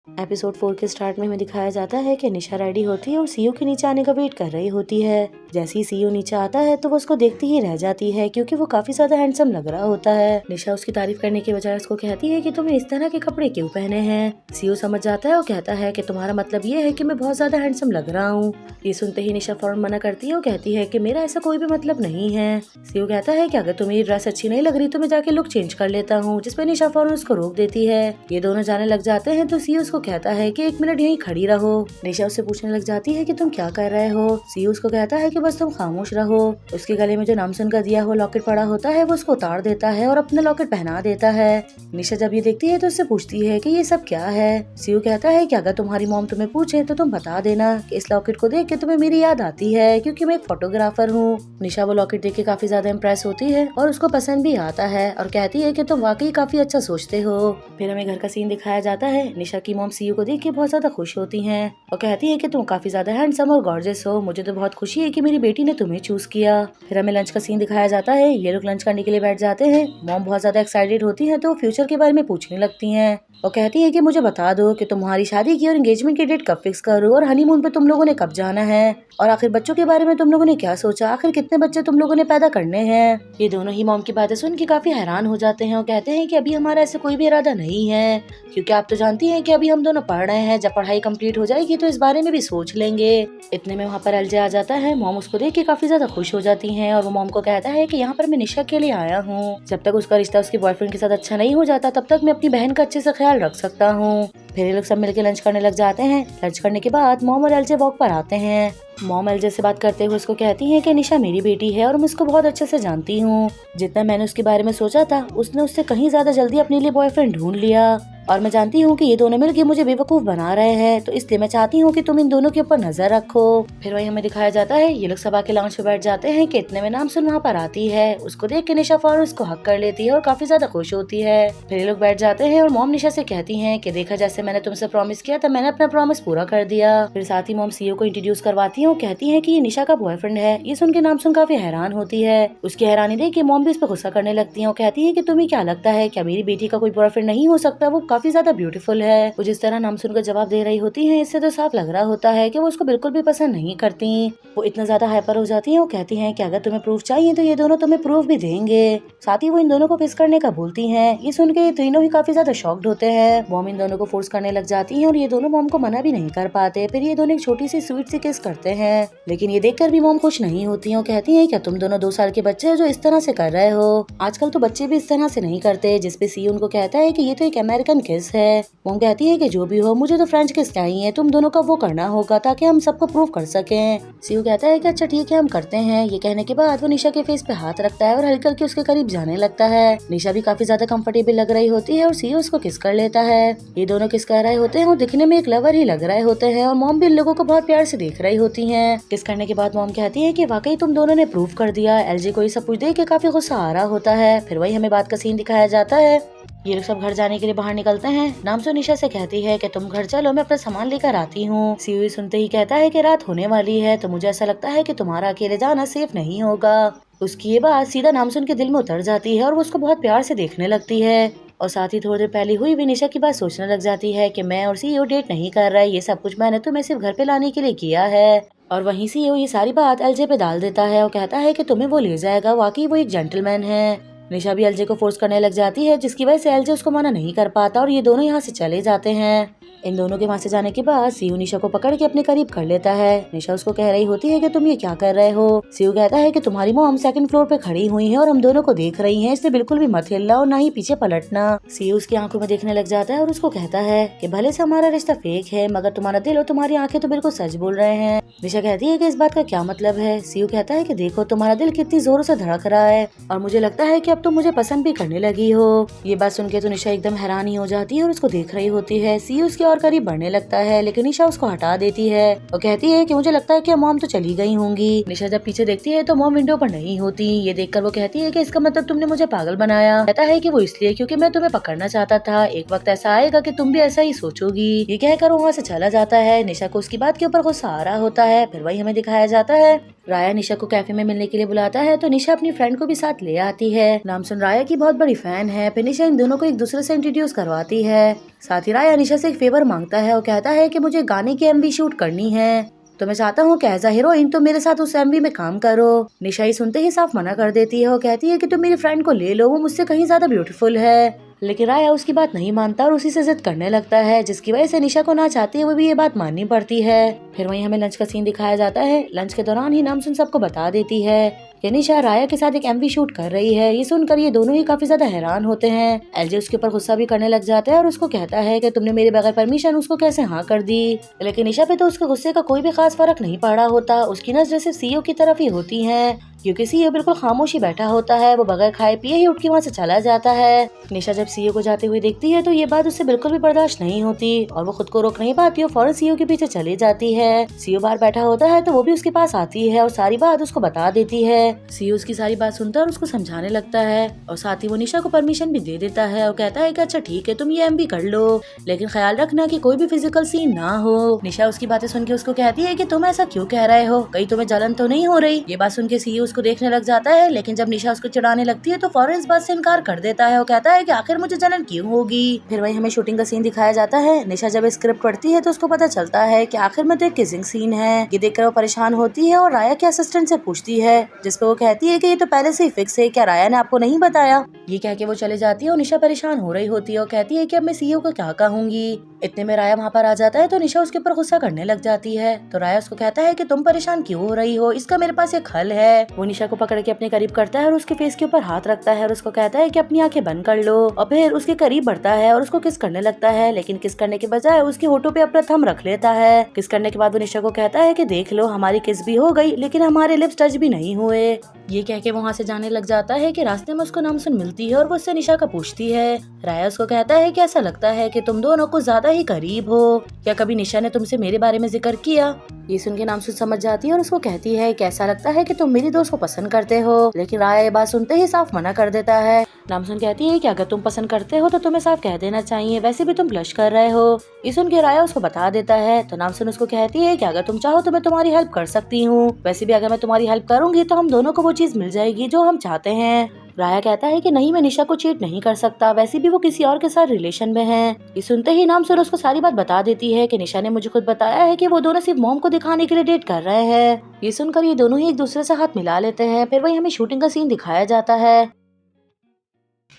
Episode 4 के start में हमें दिखाया जाता है कि निशा रेडी होती है और सीयू के नीचे आने का वेट कर रही होती है। जैसे ही सीयू नीचे आता है तो वो उसको देखती ही रह जाती है क्योंकि वो काफी ज्यादा हैंडसम लग रहा होता है। निशा उसकी तारीफ करने के बजाय उसको कहती है कि तुमने इस तरह के कपड़े क्यों पहने हैं। सीयू समझ जाता है और कहता है कि तुम्हारा मतलब ये है कि मैं बहुत ज्यादा हैंडसम लग रहा हूँ। ये सुनते ही निशा फौरन मना करती है और कहती है कि मेरा ऐसा कोई भी मतलब नहीं है। सीयू कहता है कि अगर तुम्हें ये ड्रेस अच्छी नहीं लग रही तो मैं जाके लुक चेंज कर लेता हूँ, जिसपे निशा फौरन उसको रोक देती है। ये दोनों जाने लग जाते हैं तो सीयू उसको कहता है कि 1 मिनट यहीं खड़ी रहो। निशा उससे पूछने लग जाती है कि तुम क्या कर रहे हो। सीयू उसको कहता है कि बस तुम खामोश रहो। उसके गले में जो नामसुन का दिया हुआ लॉकेट पड़ा होता है वो उसको उतार देता है और अपना लॉकेट पहना देता है। निशा जब ये देखती है तो उससे पूछती है कि ये सब क्या है। सीयू कहता है कि अगर तुम्हारी मॉम तुम्हें पूछे तो तुम बता देना कि इस लॉकेट को देख के तुम्हें मेरी याद आती है क्योंकि मैं एक फोटोग्राफर हूँ। निशा वो लॉकेट देख के काफी ज्यादा इम्प्रेस होती है और उसको पसंद भी आता है और कहती है कि तुम वाकई काफी अच्छा सोचते हो। फिर हमें घर का सीन दिखाया जाता है। निशा की मॉम सीयू को देख के बहुत ज्यादा खुश होती हैं और कहती है कि तुम काफी ज्यादा हैंडसम और गॉर्जियस हो। मुझे तो बहुत खुशी है कि मेरी बेटी ने तुम्हें चूज किया। फिर हमें लंच का सीन दिखाया जाता है। ये लोग लंच करने के लिए बैठ जाते हैं। मॉम बहुत ज्यादा एक्साइटेड होती है तो फ्यूचर के बारे में पूछने लगती हैं और कहती है कि मुझे बता दो कि तुम्हारी शादी की और एंगेजमेंट की डेट कब फिक्स करो और हनीमून पे तुम लोगों ने कब जाना है और आखिर बच्चों के बारे में तुम लोगों ने क्या सोचा, आखिर कितने बच्चे तुम लोगों ने पैदा करने हैं। ये दोनों ही मॉम की बातें सुन के काफी हैरान हो जाते हैं और कहते हैं कि अभी हमारा ऐसा कोई भी इरादा नहीं है क्योंकि आप तो जानती हैं कि अभी हम दोनों पढ़ रहे हैं। जब पढ़ाई कंप्लीट हो जाएगी तो इस बारे में भी सोच लेंगे। इतने में वहाँ पर एलजे आ जाता है। मॉम उसको देख के काफी ज्यादा खुश हो जाती हैं और वो मॉम को कहता है कि यहाँ पर मैं निशा के लिए आया हूँ। जब तक उसका रिश्ता उसके बॉयफ्रेंड के साथ अच्छा नहीं हो जाता तब तक मैं अपनी बहन का अच्छे से ख्याल रख सकता हूँ। फिर ये लोग सब मिलकर लंच करने लग जाते हैं। लंच करने के बाद मॉम और एलजे वॉक पर आते हैं। मॉम एलजे से बात करते हुए उसको कहती है कि निशा मेरी बेटी है और मैं उसको बहुत अच्छे से जानती हूँ। जितना मैंने उसके बारे में सोचा था उसने उससे कहीं ज्यादा जल्दी अपने लिए बॉयफ्रेंड ढूंढ लिया और मैं जानती हूँ कि ये दोनों मिलकर मुझे बेवकूफ बना रहे हैं, तो इसलिए मैं चाहती हूँ कि तुम इन दोनों के ऊपर नजर रखो। फिर वही हमें दिखाया जाता है। ये लोग सभा के लाउंज पे बैठ जाते हैं कि इतने में नामसुन वहाँ पर आती है। उसको देख के निशा फौरन उसको हक कर लेती है और काफी ज्यादा खुश होती है। फिर ये लोग बैठ जाते हैं और मॉम निशा से कहती है कि देखा जैसे मैंने तुमसे प्रॉमिस किया था मैंने अपना प्रॉमिस पूरा कर दिया। फिर साथ ही मॉम सीयू को इंट्रोड्यूस करवाती है और कहती है कि ये निशा का बॉयफ्रेंड है। ये सुन के नामसुन काफी हैरान होती है। उसकी हैरानी देख के मॉम भी उस पर गुस्सा करने लगती है और कहती है कि तुम्हें क्या लगता है क्या मेरी बेटी का कोई बॉयफ्रेंड नहीं हो सकता, वो काफी ज्यादा ब्यूटीफुल है। वो जिस तरह नामसुन का जवाब दे रही होती है इससे तो साफ लग रहा होता है कि वो उसको बिल्कुल भी पसंद नहीं करती। वो इतना ज्यादा हाइपर हो जाती है और कहती हैं कि अगर तुम्हें प्रूफ चाहिए तो ये दोनों तुम्हें प्रूफ भी देंगे। साथ ही वो इन दोनों को किस करने का बोलती हैं। ये सुन के ये तीनों ही काफी ज्यादा शॉक्ड होते हैं। मॉम इन दोनों को फोर्स करने लग जाती है और ये दोनों मॉम को मना भी नहीं कर पाते। फिर ये दोनों एक छोटी सी स्वीट सी किस करते हैं, लेकिन ये देखकर भी मॉम खुश नहीं होती है और कहती है क्या तुम दोनों 2 साल के बच्चे हो जो इस तरह से कर रहे हो। आजकल तो बच्चे भी इस तरह से नहीं करते। जिसपे सी उनको कहता है कि ये तो एक अमेरिकन किस है। मॉम कहती है कि जो भी हो मुझे तो फ्रेंच किस चाहिए, तुम दोनों का वो करना होगा ताकि हम सबको प्रूव कर सकें। सीयू कहता है कि अच्छा ठीक है हम करते हैं। ये कहने के बाद वो निशा के फेस पे हाथ रखता है और हल्का के उसके करीब जाने लगता है। निशा भी काफी ज्यादा कंफर्टेबल लग रही होती है और सीयू उसको किस कर लेता है। ये दोनों किस कर रहे होते हैं और दिखने में एक लवर ही लग रहे होते हैं और मॉम भी इन लोगों को बहुत प्यार से देख रही होती है। किस करने के बाद मॉम कहती है कि वाकई तुम दोनों ने प्रूव कर दिया। एलजे को ये सब कुछ देख के काफी गुस्सा आ रहा होता है। फिर वही हमें बात का सीन दिखाया जाता है। ये लोग सब घर जाने के लिए बाहर निकलते हैं। नामसुन निशा से कहती है कि तुम घर चलो मैं अपना सामान लेकर आती हूँ। सीयू सुनते ही कहता है कि रात होने वाली है तो मुझे ऐसा लगता है कि तुम्हारा अकेले जाना सेफ नहीं होगा। उसकी ये बात सीधा नामसुन के दिल में उतर जाती है और वो उसको बहुत प्यार से देखने लगती है और साथ ही थोड़ी देर पहले हुई भी निशा की बात सोचने लग जाती है कि मैं और सीयू डेट नहीं कर रहा है। ये सब कुछ मैंने तुम्हें सिर्फ घर पे लाने के लिए किया है। और वहीं सीयू ये सारी बात एलजे पे डाल देता है और कहता है कि तुम्हें वो ले जाएगा, वाकई वो एक जेंटलमैन है। निशा भी एलजे को फोर्स करने लग जाती है जिसकी वजह से एलजे उसको मना नहीं कर पाता और ये दोनों यहाँ से चले जाते हैं। इन दोनों के वहाँ से जाने के बाद सीयू निशा को पकड़ के अपने करीब कर लेता है। निशा उसको कह रही होती है कि तुम ये क्या कर रहे हो। सीयू कहता है कि तुम्हारी मॉम 2nd फ्लोर पे खड़ी हुई है और हम दोनों को देख रही हैं, इसलिए बिल्कुल भी मत हिलना और ना ही पीछे पलटना। सीयू उसकी आंखों में देखने लग जाता है और उसको कहता है कि भले से हमारा रिश्ता फेक है मगर तुम्हारा दिल और तुम्हारी आंखें तो बिल्कुल सच बोल रहे हैं। निशा कहती है कि इस बात का क्या मतलब है। सीयू कहता है कि देखो तुम्हारा दिल कितनी जोरों से धड़क रहा है और मुझे लगता है कि अब तुम मुझे पसंद भी करने लगी हो। ये बात सुन के तो निशा एकदम हैरान ही हो जाती है और उसको देख रही होती है। सीयू उसके और करीब बढ़ने लगता है लेकिन निशा उसको हटा देती है और कहती है कि मुझे लगता है कि मॉम तो चली गई होंगी। निशा जब पीछे देखती है तो मॉम विंडो पर नहीं होती। ये देखकर वो कहती है कि इसका मतलब तुमने मुझे पागल बनाया। कहता है कि वो इसलिए क्योंकि मैं तुम्हें पकड़ना चाहता था। एक वक्त ऐसा आएगा कि तुम भी ऐसा ही सोचोगी। ये कहकर वो वहाँ से चला जाता है। निशा को उसकी बात के ऊपर गुस्सा आ रहा होता है। फिर वही हमें दिखाया जाता है राया निशा को कैफे में मिलने के लिए बुलाता है तो निशा अपनी फ्रेंड को भी साथ ले आती है। नामसुन राया की बहुत बड़ी फैन है। फिर निशा इन दोनों को एक दूसरे से इंट्रोड्यूस करवाती है। साथ ही राया निशा से एक फेवर मांगता है और कहता है कि मुझे गाने की MV शूट करनी है, तो मैं चाहता हूँ कि एज अ हीरोइन तुम मेरे साथ उस MV में काम करो। निशा ही सुनते ही साफ मना कर देती है और कहती है कि तुम मेरी फ्रेंड को ले लो, वो मुझसे कहीं ज्यादा ब्यूटीफुल है। लेकिन राया उसकी बात नहीं मानता और उसी से जिद करने लगता है, जिसकी वजह से निशा को ना चाहती है वो भी ये बात माननी पड़ती है। फिर वहीं हमें लंच का सीन दिखाया जाता है। लंच के दौरान ही नामसुन सबको बता देती है कि निशा राया के साथ एक MV शूट कर रही है। ये सुनकर ये दोनों ही काफी ज्यादा हैरान होते हैं। एलजे उसके ऊपर गुस्सा भी करने लग जाता है और उसको कहता है कि तुमने मेरे बगैर परमिशन उसको कैसे हाँ कर दी। लेकिन निशा पे तो उसके गुस्से का कोई भी खास फर्क नहीं पड़ा होता। उसकी नजरें सिर्फ CEO की तरफ ही होती हैं, क्योंकि CEO बिल्कुल खामोशी बैठा होता है। वो बगैर खाए पिए ही उठ के वहाँ से चला जाता है। निशा जब CEO को जाते हुए देखती है तो ये बात उससे बिल्कुल भी बर्दाश्त नहीं होती और वो खुद को रोक नहीं पाती और फौरन CEO के पीछे चली जाती है। CEO बाहर बैठा होता है तो वो भी उसके पास आती है और सारी बात उसको बता देती है। CEO उसकी सारी बात सुनता है और उसको समझाने लगता है और साथ ही वो निशा को परमिशन भी दे देता है और कहता है कि अच्छा ठीक है तुम ये MV कर लो, लेकिन ख्याल रखना कि कोई भी फिजिकल सीन ना हो। निशा उसकी बातें सुन के उसको कहती है कि तुम ऐसा क्यों कह रहे हो, कहीं तुम्हें जलन तो नहीं हो रही। ये बात सुन के CEO उसको देखने लग जाता है, लेकिन जब निशा उसको चिढ़ाने लगती है तो फौरन इस बात से इनकार कर देता है और कहता है कि आखिर मुझे जलन क्यों होगी। फिर वही हमें शूटिंग का सीन दिखाया जाता है। निशा जब स्क्रिप्ट पढ़ती है तो उसको पता चलता है कि आखिर में तो एक किसिंग सीन है। ये देखकर वो परेशान होती है और राया के असिस्टेंट से पूछती है, जिसपे वो कहती है कि ये तो पहले से ही फिक्स है, क्या राया ने आपको नहीं बताया। ये कह के वो चले जाती है और निशा परेशान हो रही होती है और कहती है कि अब मैं CEO को क्या कहूंगी। इतने में राया वहाँ पर आ जाता है तो निशा उसके ऊपर गुस्सा करने लग जाती है। तो राया उसको कहता है कि तुम परेशान क्यों हो रही हो, इसका मेरे पास एक हल है। वो निशा को पकड़ के अपने करीब करता है और उसके फेस के ऊपर हाथ रखता है और उसको कहता है कि अपनी आंखें बंद कर लो, और फिर उसके करीब बढ़ता है और उसको किस करने लगता है। लेकिन किस करने के बजाय उसके होठों पे अपना थंब रख लेता है। किस करने के बाद वो निशा को कहता है कि देख लो हमारी किस भी हो गई, लेकिन हमारे लिप्स टच भी नहीं हुए। ये कह के वहाँ से जाने लग जाता है कि रास्ते में उसको नामसुन मिलती है और वो उससे निशा का पूछती है। राया उसको कहता है कि ऐसा लगता है कि तुम दोनों को ज्यादा ही करीब हो, क्या कभी निशा ने तुमसे मेरे बारे में जिक्र किया। ये सुन के नामसुन समझ जाती है और उसको कहती है कि ऐसा लगता है कि तुम मेरी दोस्त को पसंद करते हो। लेकिन राया ये बात सुनते ही साफ मना कर देता है। नामसुन कहती है कि अगर तुम पसंद करते हो तो तुम्हें साफ कह देना चाहिए, वैसे भी तुम ब्लश कर रहे हो। ये सुन के राया उसको बता देता है। तो नामसुन उसको कहती है कि अगर तुम चाहो तो मैं तुम्हारी हेल्प कर सकती हूँ, वैसे भी अगर मैं तुम्हारी हेल्प करूंगी तो हम दोनों को वो चीज मिल जाएगी जो हम चाहते हैं। राया कहता है कि नहीं, मैं निशा को चीट नहीं कर सकता, वैसे भी वो किसी और के साथ रिलेशन में है। ये सुनते ही नामसुन उसको सारी बात बता देती है कि निशा ने मुझे खुद बताया है कि वो दोनों सिर्फ मॉम को दिखाने के लिए डेट कर रहे हैं। ये सुनकर ये दोनों ही एक दूसरे से हाथ मिला लेते हैं। फिर वही हमें शूटिंग का सीन दिखाया जाता है।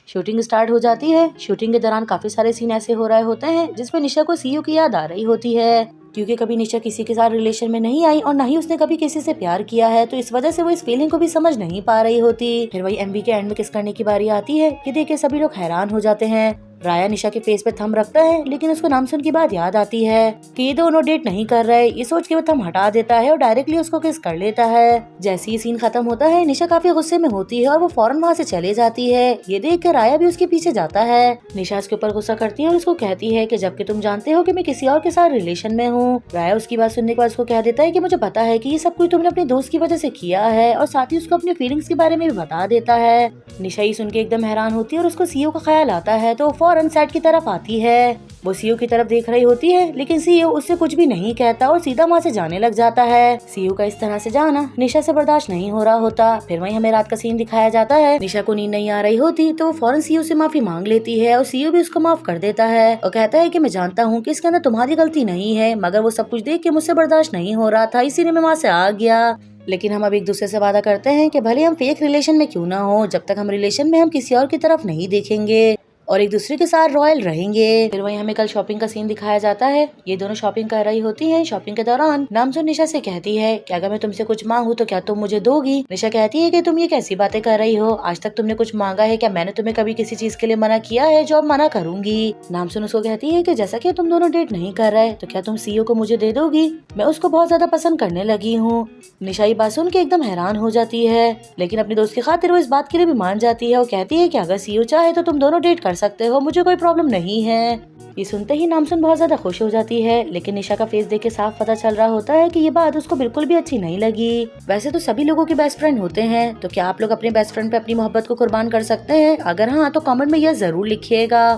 शूटिंग स्टार्ट हो जाती है। शूटिंग के दौरान काफी सारे सीन ऐसे हो रहे होते हैं जिसमें निशा को CEO की याद आ रही होती है, क्योंकि कभी निशा किसी के साथ रिलेशन में नहीं आई और न ही उसने कभी किसी से प्यार किया है, तो इस वजह से वो इस फीलिंग को भी समझ नहीं पा रही होती। फिर वही MV के एंड में किस करने की बारी आती है। ये देख के सभी लोग हैरान हो जाते हैं। राया निशा के फेस पे थंब रखता है, लेकिन उसको नामसुन की बात याद आती है कि ये दोनों डेट नहीं कर रहे। ये सोच के वो थंब हटा देता है और डायरेक्टली उसको किस कर लेता है। जैसे ही सीन खत्म होता है निशा काफी गुस्से में होती है और वो फौरन वहाँ से चले जाती है। ये देख कर राया भी उसके पीछे जाता है। निशा उसके ऊपर गुस्सा करती है और उसको कहती है कि जबकि तुम जानते हो कि मैं किसी और के साथ रिलेशन में हूँ। राया उसकी बात सुनने के बाद उसको कह देता है कि मुझे पता है कि ये सब कुछ तुमने अपने दोस्त की वजह से किया है, और साथ ही उसको अपनी फीलिंग्स के बारे में भी बता देता है। निशा ये सुन के एकदम हैरान होती है और उसको CEO का ख्याल आता है, तो फौरन सेट की तरफ आती है। वो CEO की तरफ देख रही होती है, लेकिन CEO उससे कुछ भी नहीं कहता और सीधा वहाँ से जाने लग जाता है। CEO का इस तरह से जाना निशा से बर्दाश्त नहीं हो रहा होता। फिर वहीं हमें रात का सीन दिखाया जाता है। निशा को नींद नहीं आ रही होती तो वो फौरन CEO से माफी मांग लेती है और CEO भी उसको माफ कर देता है और कहता है कि मैं जानता हूँ कि इसके अंदर तुम्हारी गलती नहीं है, मगर वो सब कुछ देख के मुझसे बर्दाश्त नहीं हो रहा था, इसीलिए मैं वहाँ से आ गया। लेकिन हम अब एक दूसरे से वादा करते हैं कि भले हम फेक रिलेशन में क्यों ना हो, जब तक हम रिलेशन में हम किसी और की तरफ नहीं देखेंगे और एक दूसरे के साथ रॉयल रहेंगे। फिर वहीं हमें कल शॉपिंग का सीन दिखाया जाता है। ये दोनों शॉपिंग कर रही होती हैं। शॉपिंग के दौरान नामसुन निशा से कहती है कि अगर मैं तुमसे कुछ मांगू तो क्या तुम मुझे दोगी। निशा कहती है कि तुम ये कैसी बातें कर रही हो, आज तक तुमने कुछ मांगा है क्या, मैंने तुम्हें कभी किसी चीज के लिए मना किया है जो अब मना करूंगी। नामसुन उसको कहती है कि जैसा कि तुम दोनों डेट नहीं कर रहे तो क्या तुम CEO को मुझे दे दोगी, मैं उसको बहुत ज्यादा पसंद करने लगी हूँ। निशा ये बात सुन के एकदम हैरान हो जाती है, लेकिन अपनी दोस्त की खातिर वो इस बात के लिए भी मान जाती है और कहती है कि अगर CEO चाहे तो तुम दोनों डेट कर सकते हो, मुझे प्रॉब्लम नहीं है। ये सुनते ही नामसुन बहुत ज्यादा खुश हो जाती है, लेकिन निशा का फेस देख के साफ पता चल रहा होता है कि ये बात उसको बिल्कुल भी अच्छी नहीं लगी। वैसे तो सभी लोगों के बेस्ट फ्रेंड होते हैं, तो क्या आप लोग अपने बेस्ट फ्रेंड पे अपनी मोहब्बत को कुर्बान कर सकते हैं? अगर हाँ तो कमेंट में यह जरूर लिखिएगा,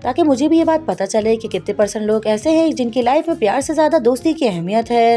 ताकि मुझे भी ये बात पता चले कि कितने % लोग ऐसे हैं जिनकी लाइफ में प्यार से ज्यादा दोस्ती की अहमियत है।